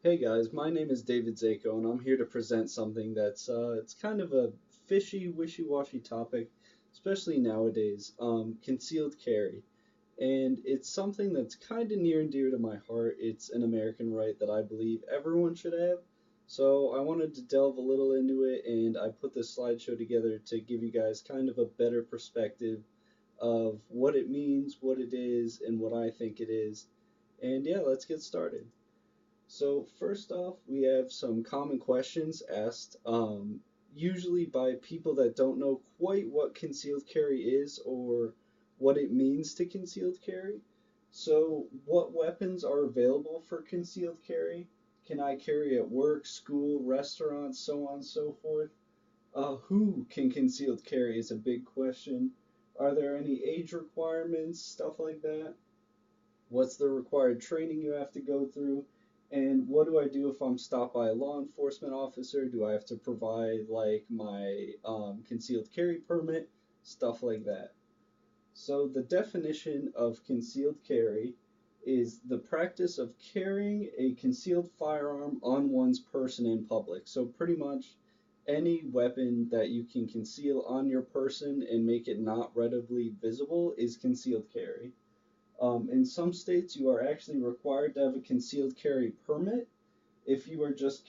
Hey guys, my name is David Zako, and I'm here to present something that's it's kind of a fishy, wishy-washy topic, especially nowadays. Concealed carry, and it's something that's kind of near and dear to my heart. It's an American right that I believe everyone should have. So I wanted to delve a little into it, and I put this slideshow together to give you guys kind of a better perspective of what it means, what it is, and what I think it is. And yeah, let's get started. So first off, we have some common questions asked, usually by people that don't know quite what concealed carry is or what it means to concealed carry. So what weapons are available for concealed carry? Can I carry at work, school, restaurants, so on and so forth? Who can concealed carry is a big question. Are there any age requirements, stuff like that? What's the required training you have to go through, and what do I do if I'm stopped by a law enforcement officer? Do I have to provide like my concealed carry permit, stuff like that? So the definition of concealed carry is the practice of carrying a concealed firearm on one's person in public. So pretty much any weapon that you can conceal on your person and make it not readily visible is concealed carry. In some states, you are actually required to have a concealed carry permit if you are just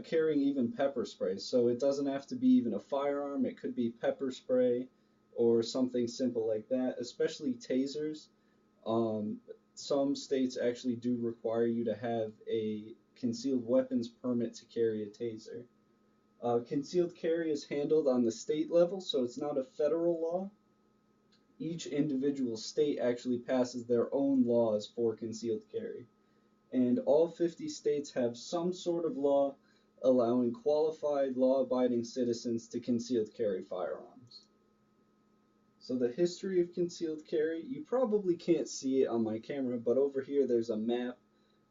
carrying even pepper spray. So it doesn't have to be even a firearm, it could be pepper spray or something simple like that, especially tasers. Um, some states actually do require you to have a concealed weapons permit to carry a taser. Concealed carry is handled on the state level, so it's not a federal law. Each individual state actually passes their own laws for concealed carry. And all 50 states have some sort of law allowing qualified law abiding citizens to concealed carry firearms. So the history of concealed carry, you probably can't see it on my camera, but over here there's a map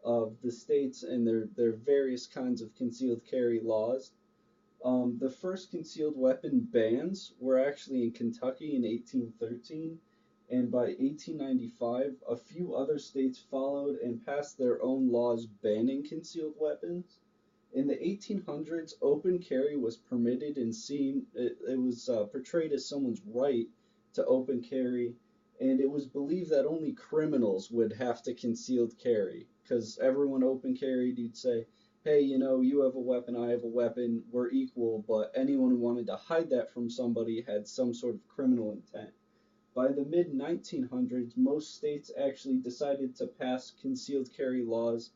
of the states and their various kinds of concealed carry laws. The first concealed weapon bans were actually in Kentucky in 1813, and by 1895, a few other states followed and passed their own laws banning concealed weapons. In the 1800s, open carry was permitted and it was portrayed as someone's right to open carry, and it was believed that only criminals would have to concealed carry because everyone open carried. You'd say, hey, you have a weapon, I have a weapon, we're equal, but anyone who wanted to hide that from somebody had some sort of criminal intent. By the mid 1900s, most states actually decided to pass concealed carry laws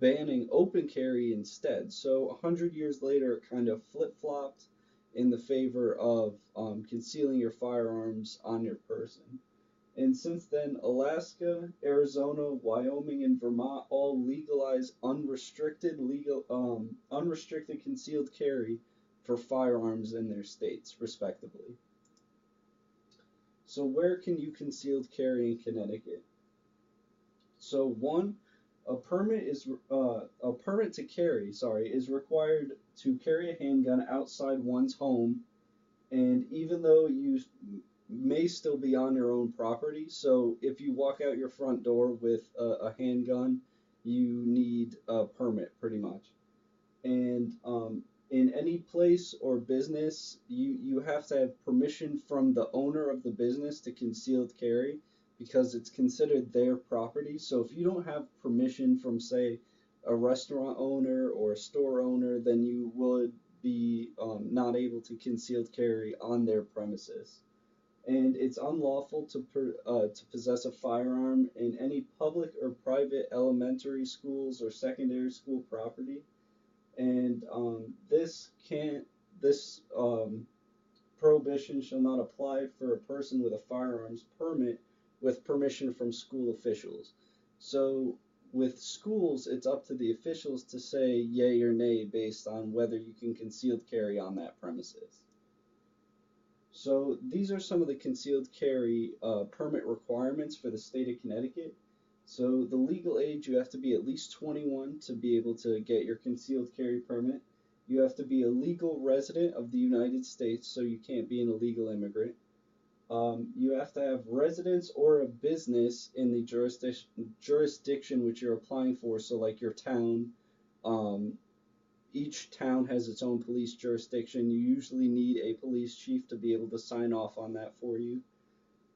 banning open carry instead. So 100 years later, it kind of flip flopped in the favor of concealing your firearms on your person. And since then, Alaska, Arizona, Wyoming, and Vermont all legalize unrestricted concealed carry for firearms in their states, respectively. So where can you concealed carry in Connecticut? So one, a permit to carry, sorry, is required to carry a handgun outside one's home, and even though you may still be on your own property. So if you walk out your front door with a handgun, you need a permit pretty much. And in any place or business, you have to have permission from the owner of the business to concealed carry because it's considered their property. So if you don't have permission from, say, a restaurant owner or a store owner, then you would be not able to concealed carry on their premises. And it's unlawful to possess a firearm in any public or private elementary schools or secondary school property. And this prohibition shall not apply for a person with a firearms permit with permission from school officials. So with schools, it's up to the officials to say yay or nay based on whether you can concealed carry on that premises. So these are some of the concealed carry permit requirements for the state of Connecticut. So the legal age, you have to be at least 21 to be able to get your concealed carry permit. You have to be a legal resident of the United States, so you can't be an illegal immigrant. You have to have residence or a business in the jurisdiction which you're applying for, so like your town Um, each town has its own police jurisdiction. You usually need a police chief to be able to sign off on that for you.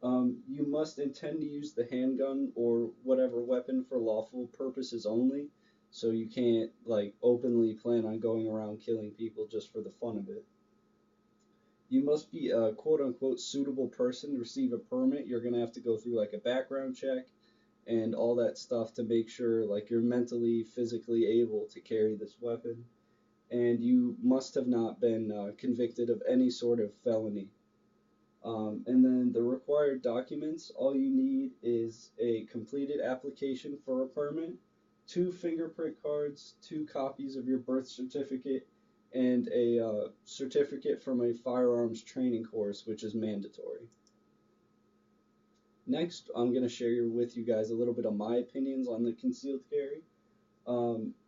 You must intend to use the handgun or whatever weapon for lawful purposes only. So you can't like openly plan on going around killing people just for the fun of it. You must be a quote unquote suitable person to receive a permit. You're gonna have to go through like a background check and all that stuff to make sure like you're mentally, physically able to carry this weapon. And you must have not been convicted of any sort of felony. And then the required documents, all you need is a completed application for a permit, two fingerprint cards, two copies of your birth certificate, and a certificate from a firearms training course, which is mandatory. Next, I'm going to share with you guys a little bit of my opinions on the concealed carry.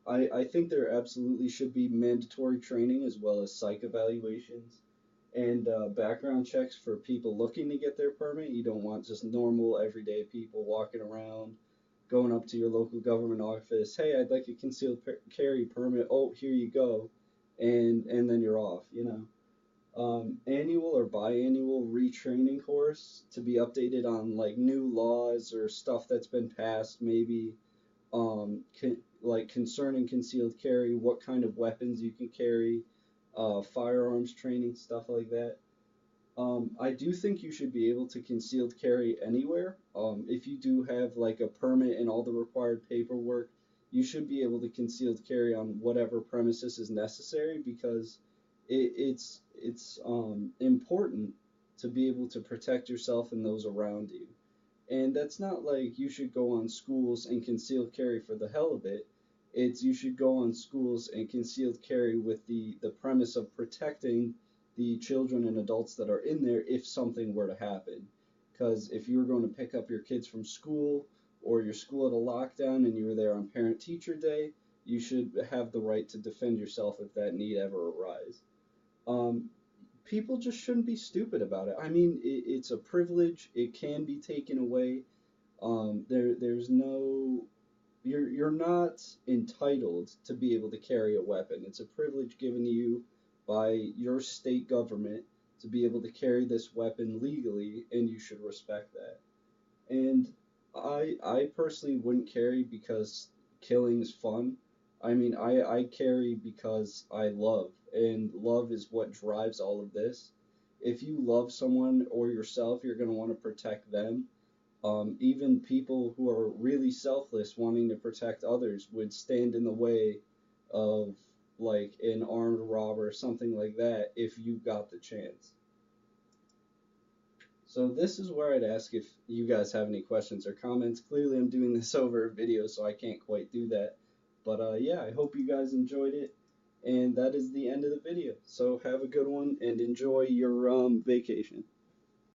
I think there absolutely should be mandatory training as well as psych evaluations and background checks for people looking to get their permit. You don't want just normal, everyday people walking around, going up to your local government office. Hey, I'd like a concealed carry permit. Oh, here you go, and then you're off. You know. Annual or biannual retraining course to be updated on like new laws or stuff that's been passed, maybe like concerning concealed carry, what kind of weapons you can carry, firearms training, stuff like that. I do think you should be able to concealed carry anywhere. If you do have like a permit and all the required paperwork, you should be able to concealed carry on whatever premises is necessary because it's important to be able to protect yourself and those around you. And that's not like you should go on schools and concealed carry for the hell of it. It's you should go on schools and concealed carry with the premise of protecting the children and adults that are in there if something were to happen. Because if you were going to pick up your kids from school or your school at a lockdown and you were there on parent teacher day, you should have the right to defend yourself if that need ever arise. Um, People just shouldn't be stupid about it. I mean, it's a privilege. It can be taken away. There's no, you're not entitled to be able to carry a weapon. It's a privilege given to you by your state government to be able to carry this weapon legally, and you should respect that. And I personally wouldn't carry because killing's fun. I mean, I carry because I love, and love is what drives all of this. If you love someone or yourself, you're going to want to protect them. Even people who are really selfless, wanting to protect others, would stand in the way of like an armed robber, something like that, if you got the chance. So this is where I'd ask if you guys have any questions or comments. Clearly I'm doing this over a video, so I can't quite do that. But yeah, I hope you guys enjoyed it. And that is the end of the video. So have a good one and enjoy your vacation.